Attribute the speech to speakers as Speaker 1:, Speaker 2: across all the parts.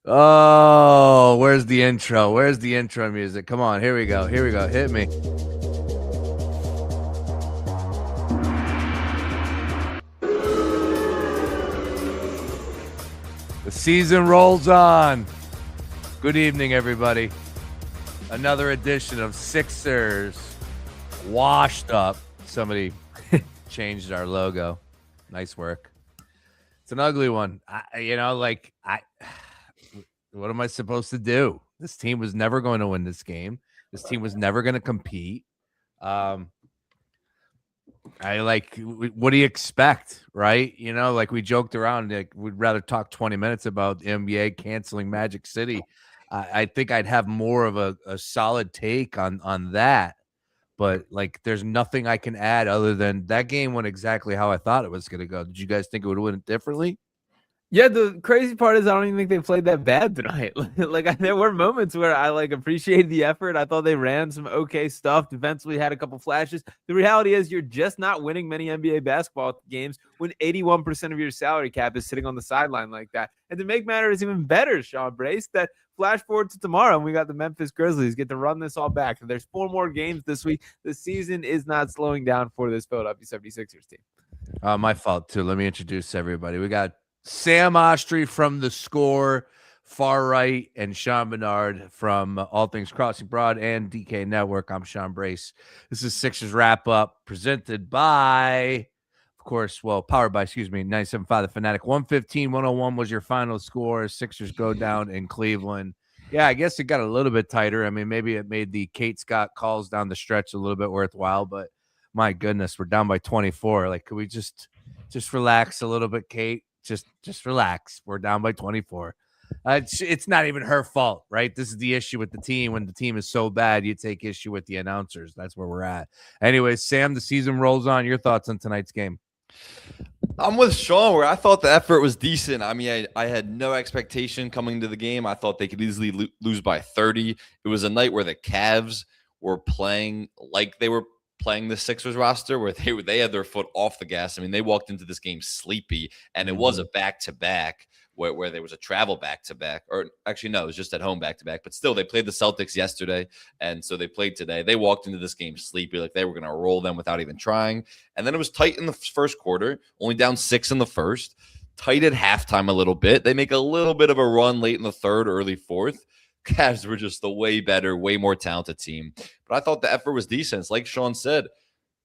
Speaker 1: Oh, where's the intro? Where's the intro music? Come on, here we go. Here we go. Hit me. The season rolls on. Good evening, everybody. Another edition of Sixers Washed Up. Somebody changed our logo. Nice work. It's an ugly one. What am I supposed to do? This team was never going to win this game. This team was never going to compete. What do you expect, right? We joked around, we'd rather talk 20 minutes about the NBA canceling Magic City. I think I'd have more of a solid take on that. But, there's nothing I can add other than that game went exactly how I thought it was going to go. Did you guys think it would have went differently?
Speaker 2: Yeah, the crazy part is I don't even think they played that bad tonight. There were moments where I appreciated the effort. I thought they ran some okay stuff. Defensively had a couple flashes. The reality is you're just not winning many NBA basketball games when 81% of your salary cap is sitting on the sideline like that. And to make matters even better, Sean Brace, that flash forward to tomorrow and we got the Memphis Grizzlies get to run this all back. There's 4 more games this week. The season is not slowing down for this Philadelphia 76ers team.
Speaker 1: My fault, too. Let me introduce everybody. We got Sam Ostry from The Score, far right, and Sean Bernard from All Things Crossing Broad and DK Network. I'm Sean Brace. This is Sixers Wrap Up, presented by, powered by, 97.5 The Fanatic. 115-101 was your final score. Sixers go down in Cleveland. Yeah, I guess it got a little bit tighter. I mean, maybe it made the Kate Scott calls down the stretch a little bit worthwhile, but my goodness, we're down by 24. Could we just relax a little bit, Kate? Just relax. We're down by 24. It's not even her fault, right? This is the issue with the team. When the team is so bad, you take issue with the announcers. That's where we're at. Anyways, Sam, the season rolls on. Your thoughts on tonight's game?
Speaker 3: I'm with Sean, where I thought the effort was decent. I mean, I had no expectation coming to the game. I thought they could easily lose by 30. It was a night where the Cavs were playing like they were playing the Sixers roster, where they had their foot off the gas. I mean, they walked into this game sleepy, and it was a back-to-back where there was a travel back-to-back. Or actually, no, it was just at home back-to-back. But still, they played the Celtics yesterday, and so they played today. They walked into this game sleepy, like they were going to roll them without even trying. And then it was tight in the first quarter, only down 6 in the first. Tight at halftime a little bit. They make a little bit of a run late in the third, early fourth. Cavs were just a way better, way more talented team. But I thought the effort was decent. It's like Sean said,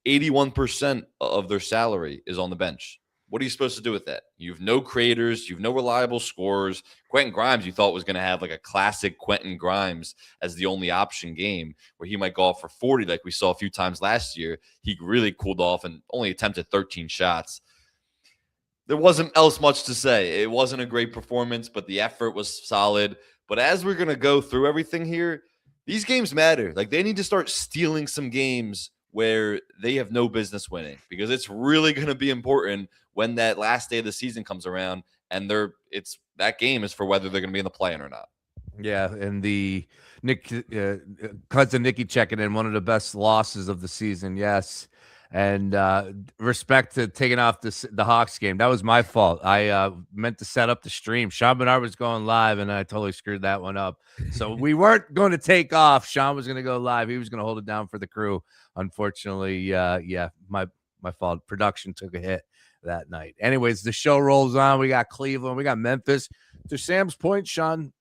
Speaker 3: 81% of their salary is on the bench. What are you supposed to do with that? You have no creators. You have no reliable scorers. Quentin Grimes, you thought was going to have a classic Quentin Grimes as the only option game where he might go off for 40 like we saw a few times last year. He really cooled off and only attempted 13 shots. There wasn't else much to say. It wasn't a great performance, but the effort was solid. But as we're going to go through everything here, these games matter. They need to start stealing some games where they have no business winning, because it's really going to be important when that last day of the season comes around, and that game is for whether they're going to be in the play-in or not.
Speaker 1: Yeah, and the cousin Nicky checking in, one of the best losses of the season, yes. And respect to taking off the Hawks game. That was my fault. I meant to set up the stream. Sean Bernard was going live, and I totally screwed that one up. So we weren't going to take off. Sean was going to go live. He was going to hold it down for the crew. Unfortunately, my fault. Production took a hit that night. Anyways, the show rolls on. We got Cleveland. We got Memphis. To Sam's point, Sean,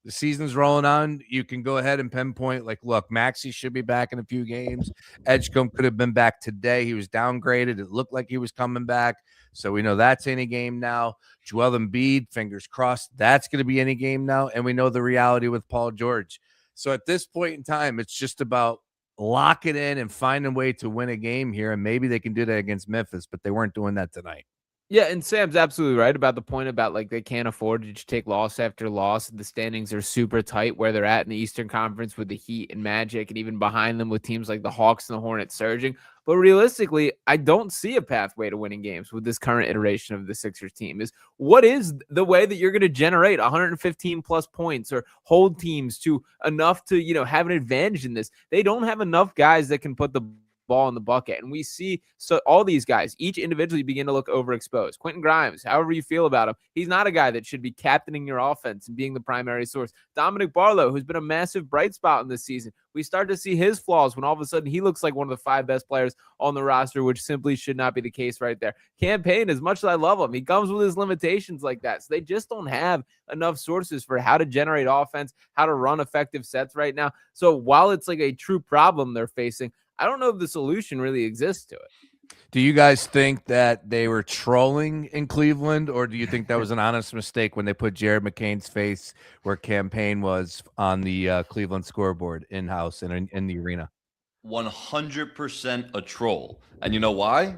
Speaker 1: the season's rolling on. You can go ahead and pinpoint, look, Maxey should be back in a few games. Edgecombe could have been back today. He was downgraded. It looked like he was coming back. So we know that's any game now. Joel Embiid, fingers crossed, that's going to be any game now. And we know the reality with Paul George. So at this point in time, it's just about lock it in and find a way to win a game here. And maybe they can do that against Memphis, but they weren't doing that tonight.
Speaker 2: Yeah, and Sam's absolutely right about the point about they can't afford to just take loss after loss. The standings are super tight where they're at in the Eastern Conference with the Heat and Magic, and even behind them with teams like the Hawks and the Hornets surging. But realistically, I don't see a pathway to winning games with this current iteration of the Sixers team. What is the way that you're going to generate 115 plus points or hold teams to enough to, have an advantage in this? They don't have enough guys that can put the ball in the bucket. And we see all these guys, each individually begin to look overexposed. Quentin Grimes, however you feel about him, he's not a guy that should be captaining your offense and being the primary source. Dominic Barlow, who's been a massive bright spot in this season, we start to see his flaws when all of a sudden he looks like one of the 5 best players on the roster, which simply should not be the case right there. Cam Payne, as much as I love him, he comes with his limitations like that. So they just don't have enough sources for how to generate offense, how to run effective sets right now. So while it's like a true problem they're facing, I don't know if the solution really exists to it.
Speaker 1: Do you guys think that they were trolling in Cleveland, or do you think that was an honest mistake when they put Jared McCain's face where Cam Payne was on the Cleveland scoreboard in-house and in the arena?
Speaker 3: 100% a troll. And you know why?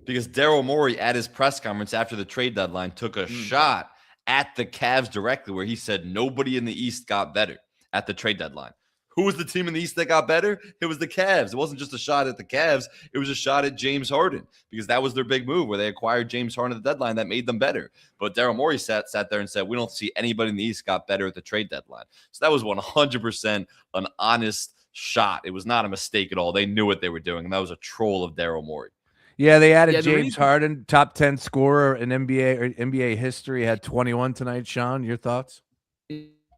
Speaker 3: Because Daryl Morey at his press conference after the trade deadline took a shot at the Cavs directly where he said nobody in the East got better at the trade deadline. Who was the team in the East that got better? It was the Cavs. It wasn't just a shot at the Cavs. It was a shot at James Harden because that was their big move where they acquired James Harden at the deadline that made them better. But Daryl Morey sat there and said, we don't see anybody in the East got better at the trade deadline. So that was 100% an honest shot. It was not a mistake at all. They knew what they were doing, and that was a troll of Daryl Morey.
Speaker 1: Yeah, they added James Harden, top 10 scorer in NBA history, had 21 tonight. Sean, your thoughts?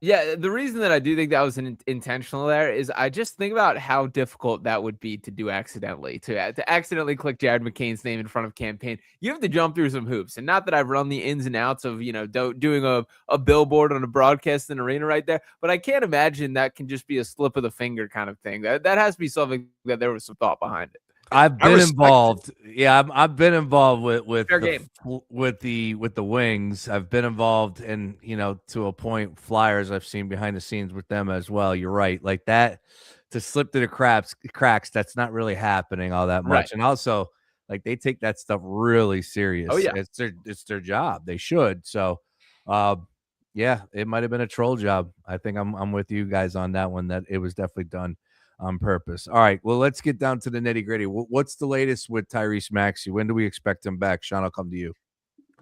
Speaker 2: Yeah, the reason that I do think that was intentional there is I just think about how difficult that would be to do accidentally, to accidentally click Jared McCain's name in front of Cam Payne. You have to jump through some hoops. And not that I've run the ins and outs of, doing a billboard on a broadcast in arena right there, but I can't imagine that can just be a slip of the finger kind of thing. That has to be something that there was some thought behind it.
Speaker 1: I've been involved. Yeah, I've been involved with the Wings. I've been involved in, to a point, flyers I've seen behind the scenes with them as well. You're right. Like that to slip through the cracks, that's not really happening all that much. Right. And also, like, they take that stuff really serious.
Speaker 2: Oh yeah.
Speaker 1: It's their job. They should. So yeah, it might have been a troll job. I think I'm with you guys on that one, that it was definitely done on purpose. All right, well, let's get down to the nitty gritty. What's the latest with Tyrese Maxey? When do we expect him back? Sean, I'll come to you.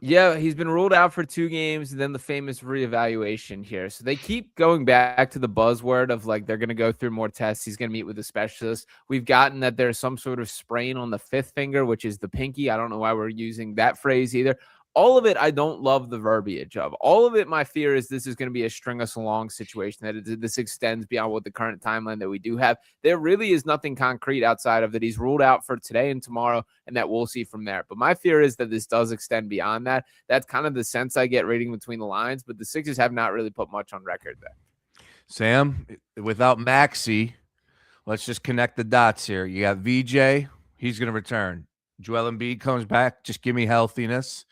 Speaker 2: Yeah, he's been ruled out for 2 games, and then the famous reevaluation here. So they keep going back to the buzzword of like they're going to go through more tests. He's going to meet with a specialist. We've gotten that there's some sort of sprain on the 5th finger, which is the pinky. I don't know why we're using that phrase either. All of it, I don't love the verbiage of. All of it, my fear is this is going to be a string us along situation, that this extends beyond what the current timeline that we do have. There really is nothing concrete outside of that he's ruled out for today and tomorrow, and that we'll see from there. But my fear is that this does extend beyond that. That's kind of the sense I get reading between the lines, but the Sixers have not really put much on record there.
Speaker 1: Sam, without Maxey, let's just connect the dots here. You got VJ, he's going to return. Joel Embiid comes back. Just give me healthiness.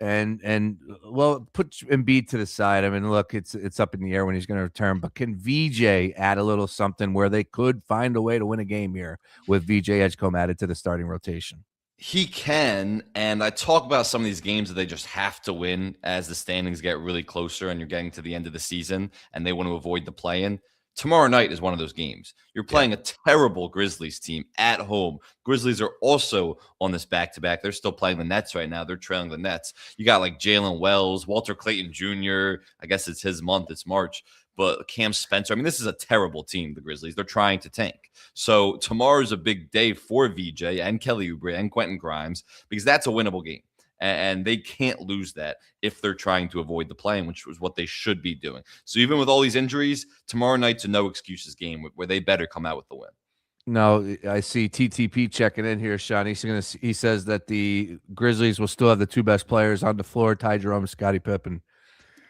Speaker 1: And well, put Embiid to the side. I mean, look, it's up in the air when he's going to return. But can VJ add a little something where they could find a way to win a game here with VJ Edgecombe added to the starting rotation?
Speaker 3: He can, and I talk about some of these games that they just have to win as the standings get really closer and you're getting to the end of the season and they want to avoid the play-in. Tomorrow night is one of those games. You're playing a terrible Grizzlies team at home. Grizzlies are also on this back-to-back. They're still playing the Nets right now. They're trailing the Nets. You got like Jalen Wells, Walter Clayton Jr. I guess it's his month. It's March. But Cam Spencer. I mean, this is a terrible team, the Grizzlies. They're trying to tank. So tomorrow is a big day for VJ and Kelly Oubre and Quentin Grimes because that's a winnable game. And they can't lose that if they're trying to avoid the play-in, which was what they should be doing. So even with all these injuries, tomorrow night's a no-excuses game where they better come out with the win.
Speaker 1: No, I see TTP checking in here, Sean. He says that the Grizzlies will still have the 2 best players on the floor, Ty Jerome and Scottie Pippen.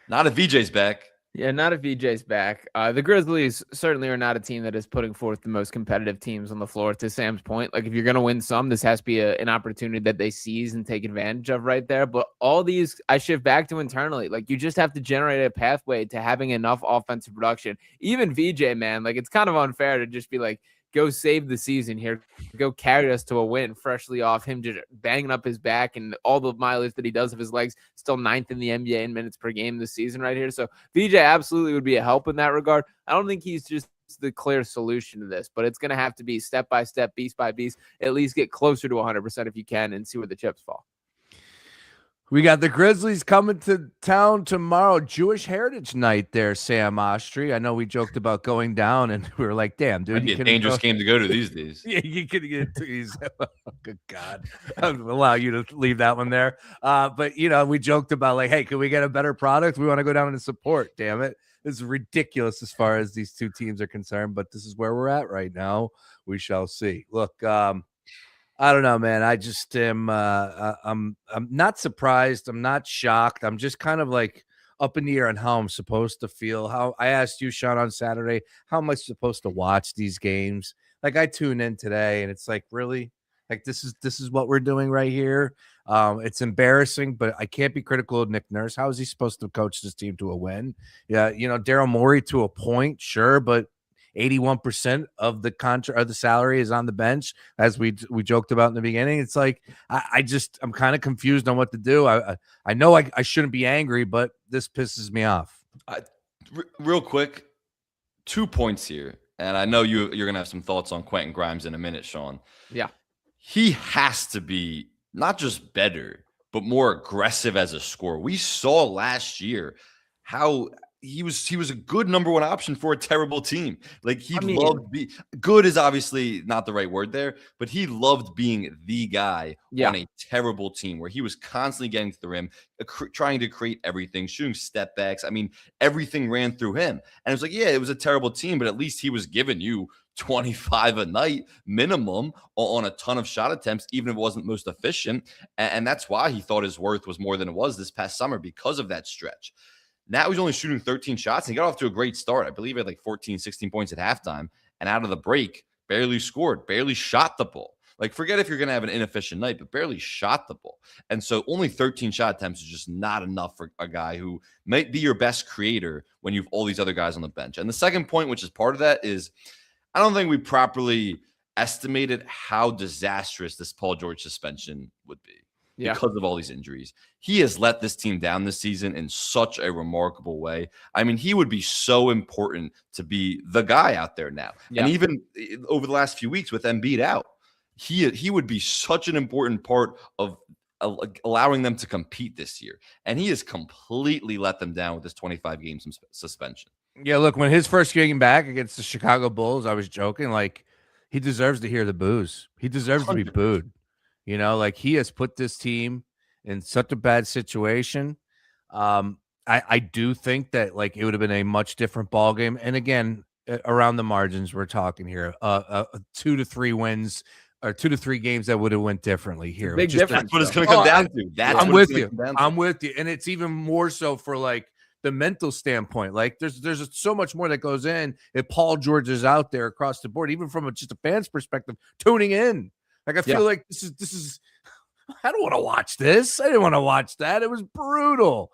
Speaker 3: Not if VJ's back.
Speaker 2: Yeah, not if VJ's back. The Grizzlies certainly are not a team that is putting forth the most competitive teams on the floor, to Sam's point. Like, if you're going to win some, this has to be an opportunity that they seize and take advantage of right there. But all these, I shift back to internally. Like, you just have to generate a pathway to having enough offensive production. Even VJ, man, like, it's kind of unfair to just be like, go save the season here, go carry us to a win, freshly off him just banging up his back and all the mileage that he does of his legs, still 9th in the NBA in minutes per game this season right here. So VJ absolutely would be a help in that regard. I don't think he's just the clear solution to this, but it's going to have to be step by step, piece by piece, at least get closer to 100% if you can and see where the chips fall.
Speaker 1: We got the Grizzlies coming to town tomorrow. Jewish Heritage Night there, Sam Ostry. I know we joked about going down, and we were like, "Damn, dude,
Speaker 3: That'd be
Speaker 1: you
Speaker 3: a
Speaker 1: can
Speaker 3: dangerous game to go to these days.
Speaker 1: Yeah, you could get teased. Oh, good God, I'll allow you to leave that one there. But we joked about like, hey, can we get a better product? We want to go down and support. Damn it, this is ridiculous as far as these two teams are concerned. But this is where we're at right now. We shall see. Look, I don't know, man. I just am. I'm not surprised. I'm not shocked. I'm just kind of like up in the air on how I'm supposed to feel. How I asked you, Sean, on Saturday, how am I supposed to watch these games? Like I tune in today, and it's like, really, like this is what we're doing right here. It's embarrassing, but I can't be critical of Nick Nurse. How is he supposed to coach this team to a win? Yeah, Daryl Morey to a point, sure, but 81% of the contract or the salary is on the bench, as we joked about in the beginning. It's like I'm kind of confused on what to do. I know I shouldn't be angry, but this pisses me off.
Speaker 3: Real quick, 2 points here, and I know you're gonna have some thoughts on Quentin Grimes in a minute, Sean.
Speaker 2: Yeah,
Speaker 3: he has to be not just better, but more aggressive as a scorer. We saw last year how he was a good number one option for a terrible team. Like loved being good is obviously not the right word there, but he loved being the guy on a terrible team where he was constantly getting to the rim, trying to create everything, shooting step backs. I mean, everything ran through him. And it was like, yeah, it was a terrible team, but at least he was giving you 25 a night minimum on a ton of shot attempts, even if it wasn't most efficient. And that's why he thought his worth was more than it was this past summer, because of that stretch. Now he's only shooting 13 shots, and he got off to a great start. I believe he had like 14, 16 points at halftime. And out of the break, barely scored, barely shot the ball. Like, forget if you're going to have an inefficient night, but barely shot the ball. And so only 13 shot attempts is just not enough for a guy who might be your best creator when you have all these other guys on the bench. And the second point, which is part of that, is I don't think we properly estimated how disastrous this Paul George suspension would be. Because of all these injuries. He has let this team down this season in such a remarkable way. I mean, he would be so important to be the guy out there now. And even over the last few weeks with Embiid out, he would be such an important part of allowing them to compete this year. And he has completely let them down with this 25-game suspension.
Speaker 1: Yeah, look, when his first game back against the Chicago Bulls, I was joking, like, he deserves to hear the boos. He deserves to be booed. Like, he has put this team in such a bad situation. I do think that, like, it would have been a much different ball game. And again, around the margins, we're talking here, 2 to 3 wins or 2 to 3 games that would have went differently here.
Speaker 2: Big difference.
Speaker 3: That's what it's going to come down to.
Speaker 1: I'm with you. I'm with you. And it's even more so for, like, the mental standpoint. Like, there's so much more that goes in if Paul George is out there across the board, even from just a fan's perspective, tuning in. Like, I feel like this is I don't want to watch this. I didn't want to watch that. It was brutal.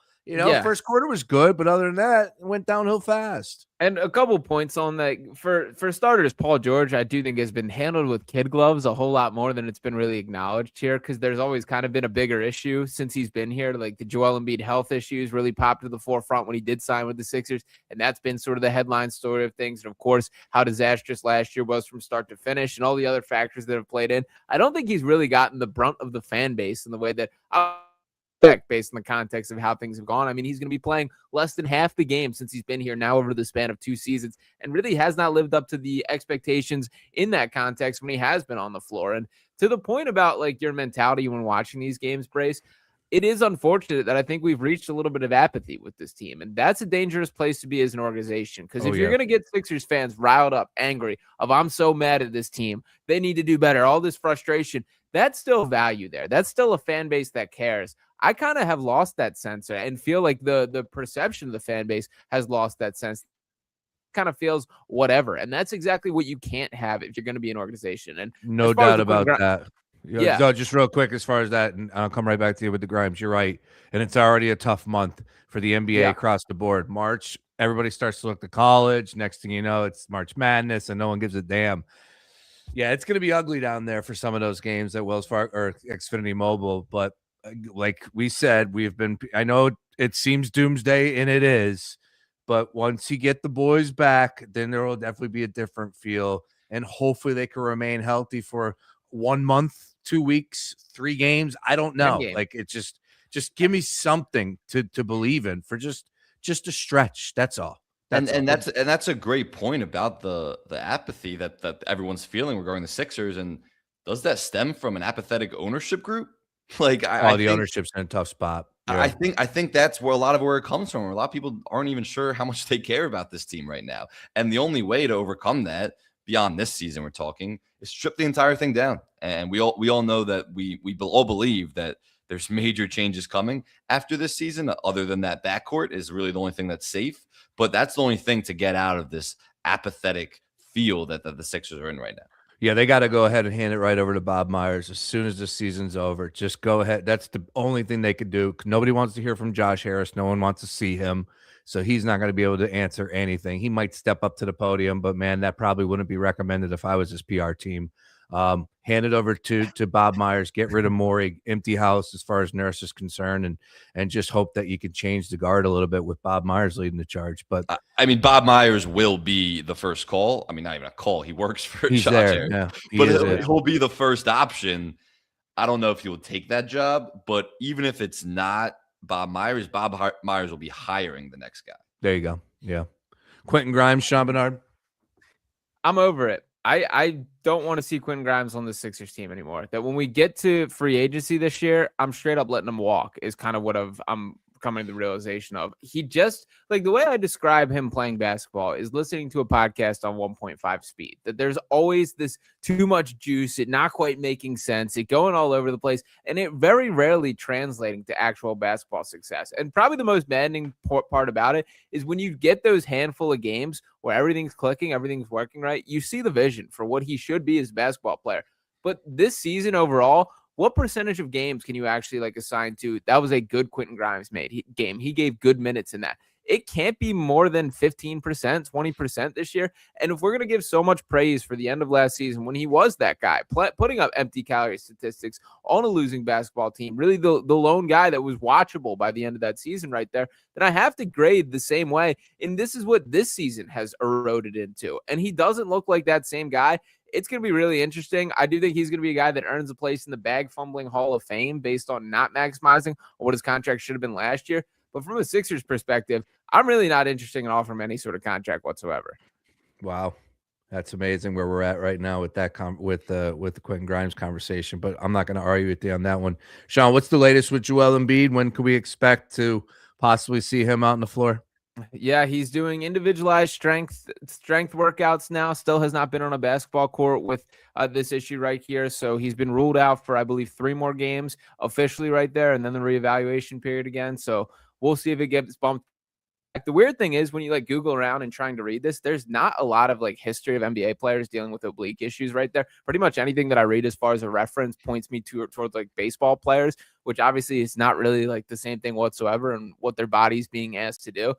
Speaker 1: First quarter was good, but other than that, it went downhill fast.
Speaker 2: And a couple points on that. For starters, Paul George, I do think, has been handled with kid gloves a whole lot more than it's been really acknowledged here, because there's always kind of been a bigger issue since he's been here. Like, the Joel Embiid health issues really popped to the forefront when he did sign with the Sixers, and that's been sort of the headline story of things. And, of course, how disastrous last year was from start to finish and all the other factors that have played in. I don't think he's really gotten the brunt of the fan base in the way that based on the context of how things have gone. I mean, he's going to be playing less than half the game since he's been here now over the span of 2 seasons, and really has not lived up to the expectations in that context when he has been on the floor. And to the point about, like, your mentality when watching these games, Brace, it is unfortunate that I think we've reached a little bit of apathy with this team, and that's a dangerous place to be as an organization, because if you're going to get Sixers fans riled up, angry, I'm so mad at this team, they need to do better, all this frustration, that's still value there. That's still a fan base that cares. I kind of have lost that sense and feel like the perception of the fan base has lost that sense. Kind of feels whatever. And that's exactly what you can't have if you're going to be an organization. And
Speaker 1: no doubt about that. No, just real quick, as far as that, and I'll come right back to you with the Grimes. You're right. And it's already a tough month for the NBA across the board. March, everybody starts to look to college. Next thing you know, it's March Madness and no one gives a damn. Yeah, it's going to be ugly down there for some of those games at Wells Fargo or Xfinity Mobile. But like we said, I know it seems doomsday, and it is, but once you get the boys back, then there will definitely be a different feel, and hopefully they can remain healthy for 1 month, 2 weeks, 3 games. I don't know. Like, Just give me something to believe in for just a stretch. That's all.
Speaker 3: And
Speaker 1: all.
Speaker 3: that's a great point about the apathy that everyone's feeling regarding the Sixers. And does that stem from an apathetic ownership group? Like I
Speaker 1: the
Speaker 3: think,
Speaker 1: ownership's in a tough spot. Yeah.
Speaker 3: I think that's where a lot of where it comes from. A lot of people aren't even sure how much they care about this team right now. And the only way to overcome that beyond this season we're talking is strip the entire thing down. And we all know that we all believe that there's major changes coming after this season. Other than that, backcourt is really the only thing that's safe. But that's the only thing to get out of this apathetic feel that the Sixers are in right now.
Speaker 1: Yeah, they got to go ahead and hand it right over to Bob Myers as soon as the season's over. Just go ahead. That's the only thing they could do. Nobody wants to hear from Josh Harris. No one wants to see him. So he's not going to be able to answer anything. He might step up to the podium, but man, that probably wouldn't be recommended if I was his PR team. Hand it over to Bob Myers, get rid of Morey, empty house as far as Nurse is concerned, and just hope that you can change the guard a little bit with Bob Myers leading the charge. But
Speaker 3: I mean, Bob Myers will be the first call. I mean, not even a call. He works for
Speaker 1: he's
Speaker 3: Josh
Speaker 1: there.
Speaker 3: Harris.
Speaker 1: Yeah,
Speaker 3: But he'll be the first option. I don't know if he will take that job, but even if it's not Bob Myers will be hiring the next guy.
Speaker 1: There you go. Yeah. Quentin Grimes, Sean Bernard.
Speaker 2: I'm over it. I don't want to see Quentin Grimes on the Sixers team anymore. That when we get to free agency this year, I'm straight up letting him walk is kind of what I'm coming to the realization of. He just, like, the way I describe him playing basketball is listening to a podcast on 1.5 speed, that there's always this too much juice, it not quite making sense, it going all over the place, and it very rarely translating to actual basketball success. And probably the most maddening part about it is when you get those handful of games where everything's clicking, everything's working right, you see the vision for what he should be as a basketball player. But this season overall, what percentage of games can you actually like assign to that was a good Quentin Grimes game? He gave good minutes in that. It can't be more than 15%, 20% this year. And if we're going to give so much praise for the end of last season when he was that guy, putting up empty calorie statistics on a losing basketball team, really the lone guy that was watchable by the end of that season right there, then I have to grade the same way. And this is what this season has eroded into. And he doesn't look like that same guy. It's going to be really interesting. I do think he's going to be a guy that earns a place in the bag fumbling Hall of Fame based on not maximizing what his contract should have been last year. But from a Sixers perspective, I'm really not interested in offering him any sort of contract whatsoever.
Speaker 1: Wow. That's amazing where we're at right now with that with the Quentin Grimes conversation, but I'm not going to argue with you on that one. Sean, what's the latest with Joel Embiid? When can we expect to possibly see him out on the floor?
Speaker 2: Yeah, he's doing individualized strength workouts now. Still has not been on a basketball court with this issue right here. So he's been ruled out for, I believe, 3 more games officially right there, and then the reevaluation period again. So we'll see if it gets bumped. The weird thing is when you like Google around and trying to read this, there's not a lot of like history of NBA players dealing with oblique issues right there. Pretty much anything that I read as far as a reference points me towards like baseball players, which obviously is not really like the same thing whatsoever and what their body's being asked to do.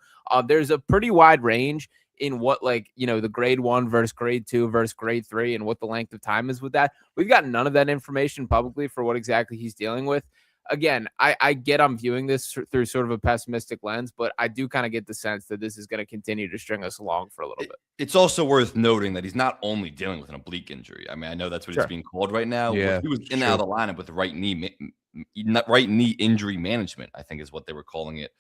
Speaker 2: There's a pretty wide range in what, like, you know, the grade 1 versus grade 2 versus grade 3 and what the length of time is with that. We've got none of that information publicly for what exactly he's dealing with. Again, I get I'm viewing this through sort of a pessimistic lens, but I do kind of get the sense that this is going to continue to string us along for a little bit.
Speaker 3: It's also worth noting that he's not only dealing with an oblique injury. I mean, I know that's what it's being called right now.
Speaker 1: Yeah,
Speaker 3: he was in and out of the lineup with right knee injury management, I think is what they were calling it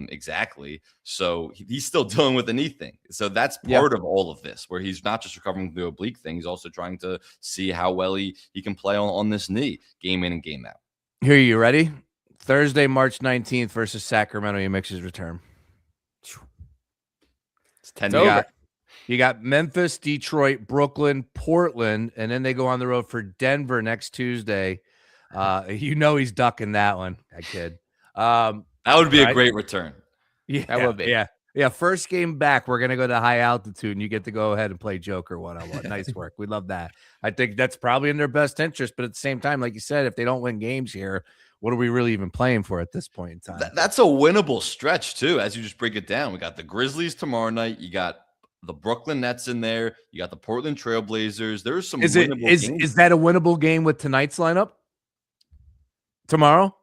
Speaker 3: exactly. So he's still dealing with the knee thing. So that's part of all of this, where he's not just recovering from the oblique thing. He's also trying to see how well he can play on this knee game in and game out.
Speaker 1: Here, you ready? Thursday, March 19th versus Sacramento. He makes his return.
Speaker 3: It's 10
Speaker 1: You got Memphis, Detroit, Brooklyn, Portland, and then they go on the road for Denver next Tuesday. You know he's ducking that one, that kid.
Speaker 3: That would be a great return.
Speaker 1: Yeah,
Speaker 2: that would be.
Speaker 1: Yeah. First game back, we're gonna go to high altitude, and you get to go ahead and play Joker one-on-one. Nice work. We love that. I think that's probably in their best interest. But at the same time, like you said, if they don't win games here, what are we really even playing for at this point in time?
Speaker 3: That's a winnable stretch too, as you just break it down. We got the Grizzlies tomorrow night. You got the Brooklyn Nets in there. You got the Portland Trailblazers. There's some.
Speaker 1: Is that a winnable game with tonight's lineup tomorrow?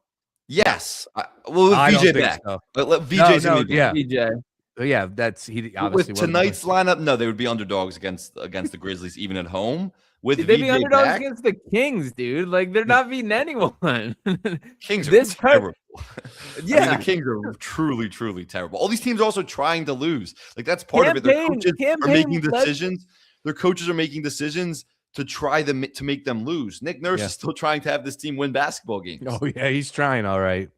Speaker 3: Yes. Well, with VJ back.
Speaker 1: So.
Speaker 3: Let VJ's in the
Speaker 1: yeah.
Speaker 2: VJ.
Speaker 1: Yeah, that's he obviously
Speaker 3: with tonight's lineup. No, they would be underdogs against the Grizzlies, even at home. with
Speaker 2: They'd be
Speaker 3: VJ
Speaker 2: underdogs
Speaker 3: back.
Speaker 2: against the Kings, dude. Like they're not beating anyone.
Speaker 3: Kings are
Speaker 2: This hurt-
Speaker 3: terrible. I
Speaker 2: Yeah.
Speaker 3: mean, the Kings are truly, truly terrible. All these teams are also trying to lose. Like that's part of it. Their coaches are making decisions. Their coaches are making decisions to try them to make them lose. Nick Nurse is still trying to have this team win basketball games.
Speaker 1: Oh yeah, he's trying. All right.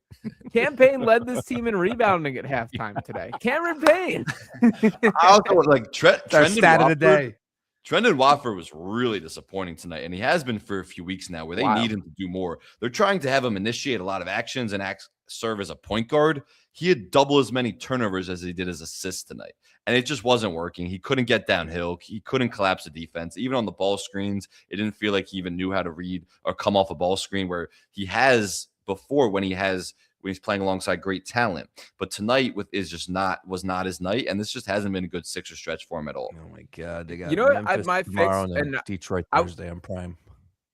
Speaker 2: Campaign led this team in rebounding at halftime today. Cameron Payne.
Speaker 3: I also like
Speaker 1: Our stat of the day.
Speaker 3: Trendon Watford was really disappointing tonight, and he has been for a few weeks now where they need him to do more. They're trying to have him initiate a lot of actions and serve as a point guard. He had double as many turnovers as he did as assists tonight, and it just wasn't working. He couldn't get downhill. He couldn't collapse the defense. Even on the ball screens, it didn't feel like he even knew how to read or come off a ball screen where he has before when he's playing alongside great talent. But tonight was not his night, and this just hasn't been a good Sixer stretch for him at all.
Speaker 1: Oh my God, they got
Speaker 2: What my fix
Speaker 1: and Detroit Thursday on Prime.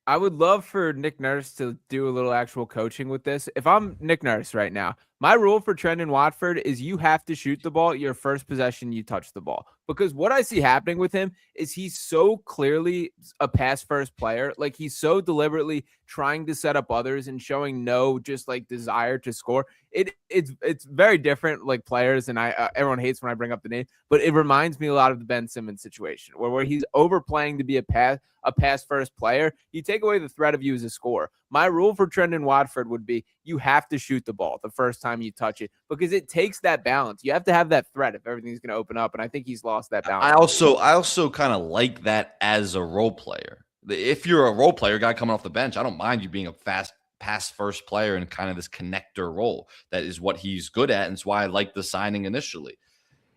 Speaker 2: I would love for Nick Nurse to do a little actual coaching with this. If I'm Nick Nurse right now, my rule for Trendon Watford is you have to shoot the ball your first possession you touch the ball. Because what I see happening with him is he's so clearly a pass first player. Like he's so deliberately trying to set up others and showing no just like desire to score. It's very different like players, and everyone hates when I bring up the name, but it reminds me a lot of the Ben Simmons situation where he's overplaying to be a pass first player. You take away the threat of you as a scorer. My rule for Trendon Watford would be you have to shoot the ball the first time you touch it because it takes that balance. You have to have that threat if everything's going to open up, and I think he's lost that balance.
Speaker 3: I also kind of like that as a role player. If you're a role player, guy coming off the bench, I don't mind you being a fast pass first player in kind of this connector role. That is what he's good at, and it's why I like the signing initially.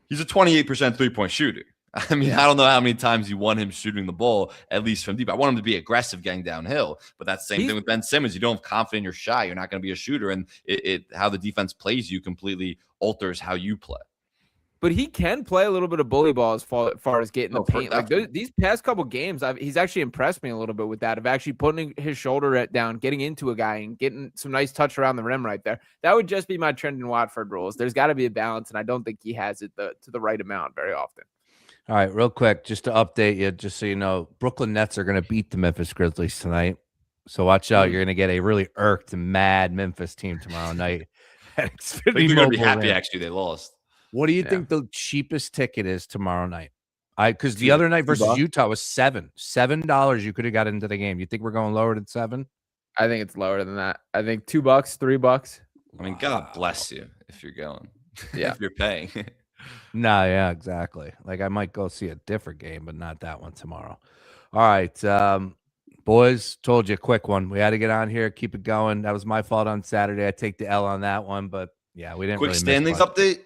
Speaker 3: He's a 28% 3-point shooter. I mean, I don't know how many times you want him shooting the ball, at least from deep. I want him to be aggressive getting downhill, but that's the same thing with Ben Simmons. You don't have confidence in your shot. You're not going to be a shooter, and how the defense plays you completely alters how you play.
Speaker 2: But he can play a little bit of bully ball as far as getting the paint. Like these past couple games, he's actually impressed me a little bit with that, of actually putting his shoulder down, getting into a guy, and getting some nice touch around the rim right there. That would just be my Trendon Watford rules. There's got to be a balance, and I don't think he has it to the right amount very often.
Speaker 1: All right, real quick, just to update you, just so you know, Brooklyn Nets are going to beat the Memphis Grizzlies tonight. So watch out. You're going to get a really irked and mad Memphis team tomorrow night.
Speaker 3: They're going to be happy, actually, they lost.
Speaker 1: What do you think the cheapest ticket is tomorrow night? Because the other night versus Utah was $7 you could have got into the game. You think we're going lower than $7?
Speaker 2: I think it's lower than that. I think $2, $3.
Speaker 3: I mean, God bless you if you're going.
Speaker 2: Yeah,
Speaker 3: if you're paying.
Speaker 1: No, yeah, exactly. Like I might go see a different game, but not that one tomorrow. All right, boys, told you a quick one. We had to get on here, keep it going. That was my fault on Saturday. I take the L on that one, but yeah, we didn't.
Speaker 3: Quick
Speaker 1: really
Speaker 3: standings update.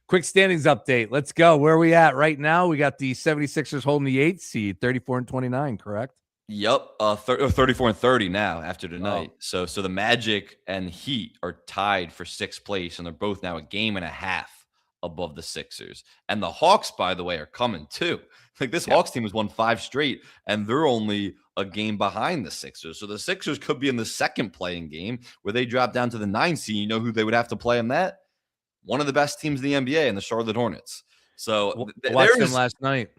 Speaker 1: Quick standings update. Let's go. Where are we at right now? We got the 76ers holding the 8th seed, 34-29, correct?
Speaker 3: Yep, 34-30 now after tonight. So the Magic and Heat are tied for 6th place, and they're both now a game and a half above the Sixers. And the Hawks, by the way, are coming too. Like this Hawks team has won 5 straight, and they're only a game behind the Sixers. So the Sixers could be in the second playing game where they drop down to the 9th seed. You know who they would have to play in that? One of the best teams in the NBA, and the Charlotte Hornets. So
Speaker 1: watched them last night.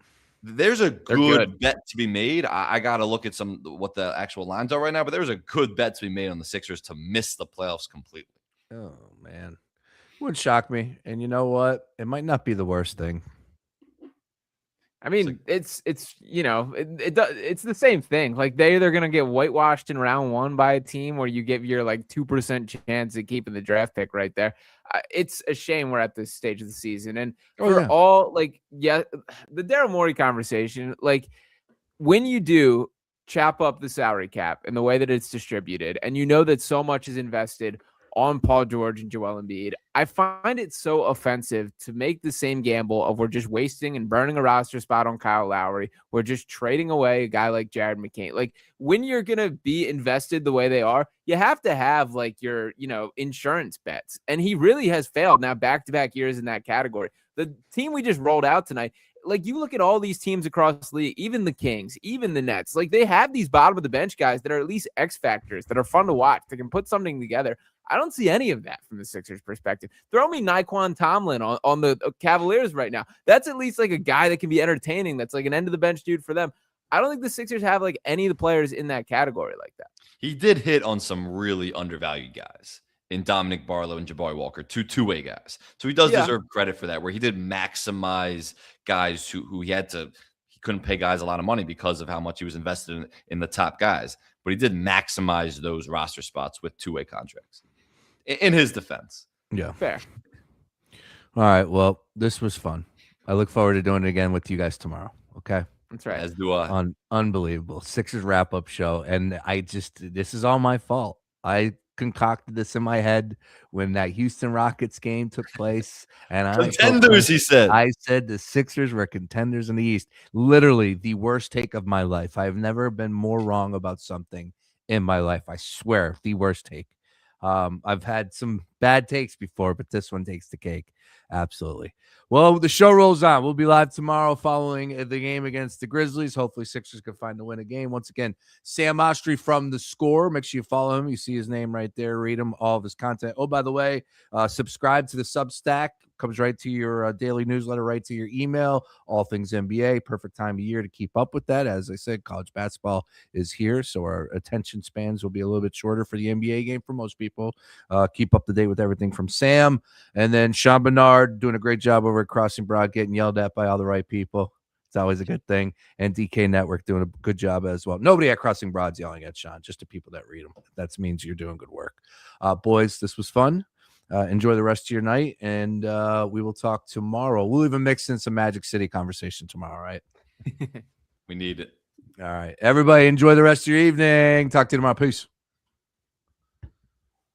Speaker 3: There's a good bet to be made. I got to look at what the actual lines are right now, but there's a good bet to be made on the Sixers to miss the playoffs completely.
Speaker 1: Oh, man. Wouldn't shock me. And you know what? It might not be the worst thing.
Speaker 2: I mean, it's you know, it's the same thing. Like they're either going to get whitewashed in round 1 by a team where you give your like 2% chance at keeping the draft pick right there. It's a shame we're at this stage of the season. And all like, the Daryl Morey conversation, like when you do chop up the salary cap and the way that it's distributed, and you know that so much is invested on Paul George and Joel Embiid, I find it so offensive to make the same gamble of we're just wasting and burning a roster spot on Kyle Lowry. We're just trading away a guy like Jared McCain. Like when you're going to be invested the way they are, you have to have like your, insurance bets. And he really has failed now back-to-back years in that category. The team we just rolled out tonight, like you look at all these teams across the league, even the Kings, even the Nets, like they have these bottom of the bench guys that are at least X factors that are fun to watch. They can put something together. I don't see any of that from the Sixers perspective. Throw me Naquan Tomlin on the Cavaliers right now. That's at least like a guy that can be entertaining. That's like an end of the bench dude for them. I don't think the Sixers have like any of the players in that category like that.
Speaker 3: He did hit on some really undervalued guys in Dominic Barlow and Jabari Walker, two-way guys. So he does deserve credit for that, where he did maximize guys who he couldn't pay guys a lot of money because of how much he was invested in the top guys. But he did maximize those roster spots with two-way contracts. In his defense.
Speaker 1: Yeah.
Speaker 2: Fair.
Speaker 1: All right. Well, this was fun. I look forward to doing it again with you guys tomorrow. Okay.
Speaker 2: That's right.
Speaker 3: As do I.
Speaker 1: Unbelievable. Sixers wrap-up show. And this is all my fault. I concocted this in my head when that Houston Rockets game took place. And
Speaker 3: contenders, he said.
Speaker 1: I said the Sixers were contenders in the East. Literally the worst take of my life. I've never been more wrong about something in my life. I swear, the worst take. I've had some bad takes before, but this one takes the cake. Absolutely. Well, the show rolls on. We'll be live tomorrow following the game against the Grizzlies. Hopefully Sixers can find the win a game. Once again, Sam Ostry from The Score. Make sure you follow him. You see his name right there. Read him, all of his content. Oh, by the way, subscribe to the Substack. Comes right to your daily newsletter, right to your email. All things NBA. Perfect time of year to keep up with that. As I said, college basketball is here, so our attention spans will be a little bit shorter for the NBA game for most people. Keep up to date with everything from Sam. And then Sean Bernard doing a great job over at Crossing Broad, getting yelled at by all the right people. It's always a good thing. And DK Network doing a good job as well. Nobody at Crossing Broad's yelling at Sean, just the people that read them. That means you're doing good work. Boys, this was fun. Enjoy the rest of your night, and we will talk tomorrow. We'll even mix in some Magic City conversation tomorrow, right?
Speaker 3: We need it.
Speaker 1: All right. Everybody, enjoy the rest of your evening. Talk to you tomorrow. Peace.